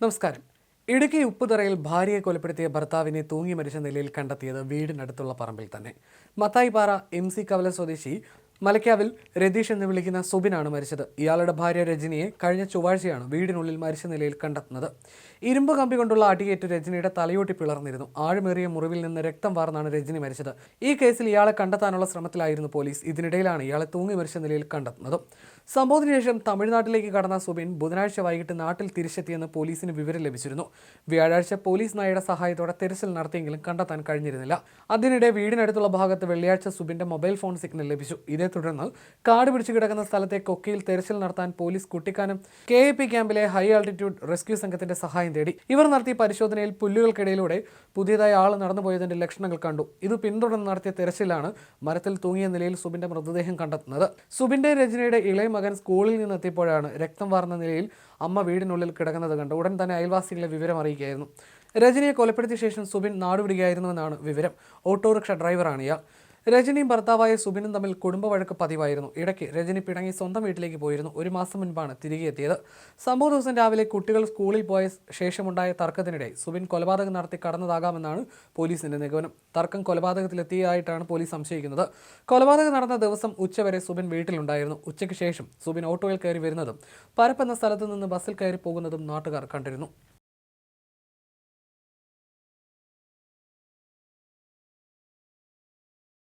നമസ്കാരം. ഇടുക്കി ഉപ്പുതറയിൽ ഭാര്യയെ കൊലപ്പെടുത്തിയ ഭർത്താവിനെ തൂങ്ങി മരിച്ച നിലയിൽ കണ്ടെത്തിയത് വീടിനടുത്തുള്ള പറമ്പിൽ തന്നെ. മത്തായിപ്പാറ MC കവല സ്വദേശി മലക്കാവിൽ രതീഷ് എന്ന് വിളിക്കുന്ന സുബിനാണ് മരിച്ചത്. ഇയാളുടെ ഭാര്യ രജനിയെ കഴിഞ്ഞ ചൊവ്വാഴ്ചയാണ് വീടിനുള്ളിൽ മരിച്ച നിലയിൽ കണ്ടെത്തുന്നത്. ഇരുമ്പ് കമ്പി കൊണ്ടുള്ള അടിയേറ്റ് രജനിയുടെ തലയോട്ടി പിളർന്നിരുന്നു. ആഴമേറിയ മുറിവിൽ നിന്ന് രക്തം വാർന്നാണ് രജനി മരിച്ചത്. ഈ കേസിൽ ഇയാളെ കണ്ടെത്താനുള്ള ശ്രമത്തിലായിരുന്നു പോലീസ്. ഇതിനിടയിലാണ് ഇയാളെ തൂങ്ങി മരിച്ച നിലയിൽ കണ്ടെത്തുന്നത്. സംഭവത്തിന് ശേഷം തമിഴ്നാട്ടിലേക്ക് കടന്ന സുബിൻ ബുധനാഴ്ച വൈകിട്ട് നാട്ടിൽ തിരിച്ചെത്തിയെന്ന് പോലീസിന് വിവരം ലഭിച്ചിരുന്നു. വ്യാഴാഴ്ച പോലീസ് നായയുടെ സഹായത്തോടെ തെരച്ചിൽ നടത്തിയെങ്കിലും കണ്ടെത്താൻ കഴിഞ്ഞിരുന്നില്ല. അതിനിടെ വീടിനടുത്തുള്ള ഭാഗത്ത് വെള്ളിയാഴ്ച സുബിന്റെ മൊബൈൽ ഫോൺ സിഗ്നൽ ലഭിച്ചു. ഇതേ തുടർന്ന് കാട് പിടിച്ചു കിടക്കുന്ന സ്ഥലത്തെ കൊക്കയിൽ തെരച്ചിൽ നടത്താൻ പോലീസ് കുട്ടിക്കാനം KAP ക്യാമ്പിലെ ഹൈ ആൾട്ടിറ്റ്യൂഡ് റെസ്ക്യൂ സംഘത്തിന്റെ സഹായം തേടി. ഇവർ നടത്തിയ പരിശോധനയിൽ പുല്ലുകൾക്കിടയിലൂടെ പുതിയതായി ആൾ നടന്നുപോയതിന്റെ ലക്ഷണങ്ങൾ കണ്ടു. ഇത് പിന്തുടർന്ന് നടത്തിയ തെരച്ചിലാണ് മരത്തിൽ തൂങ്ങിയ നിലയിൽ സുബിന്റെ മൃതദേഹം കണ്ടെത്തുന്നത്. സുബിന്റെ രജനിയുടെ ഇളയ മകൻ സ്കൂളിൽ നിന്നെത്തിയപ്പോഴാണ് രക്തം വാർന്ന നിലയിൽ അമ്മ വീടിനുള്ളിൽ കിടക്കുന്നത് കണ്ട് ഉടൻ തന്നെ അയൽവാസികളെ വിവരം അറിയിക്കുകയായിരുന്നു. രജനിയെ കൊലപ്പെടുത്തിയ ശേഷം സുബിൻ നാടുവിടുകയായിരുന്നുവെന്നാണ് വിവരം. ഓട്ടോറിക്ഷ ഡ്രൈവറാണ് ഇയാൾ. രജനിയും ഭർത്താവായ സുബിനും തമ്മിൽ കുടുംബ വഴക്ക് പതിവായിരുന്നു. ഇടയ്ക്ക് രജനി പിണങ്ങി സ്വന്തം വീട്ടിലേക്ക് പോയിരുന്നു. ഒരു മാസം മുൻപാണ് തിരികെ എത്തിയത്. സംഭവ ദിവസം രാവിലെ കുട്ടികൾ സ്കൂളിൽ പോയ ശേഷമുണ്ടായ തർക്കത്തിനിടെ സുബിൻ കൊലപാതകം നടത്തി കടന്നതാകാമെന്നാണ് പോലീസിന്റെ നിഗമനം. തർക്കം കൊലപാതകത്തിലെത്തിയതായിട്ടാണ് പോലീസ് സംശയിക്കുന്നത്. കൊലപാതകം നടന്ന ദിവസം ഉച്ചവരെ സുബിൻ വീട്ടിലുണ്ടായിരുന്നു. ഉച്ചയ്ക്ക് ശേഷം സുബിൻ ഓട്ടോയിൽ കയറി വരുന്നതും പരപ്പെന്ന സ്ഥലത്തു നിന്ന് ബസ്സിൽ കയറി പോകുന്നതും നാട്ടുകാർ കണ്ടിരുന്നു.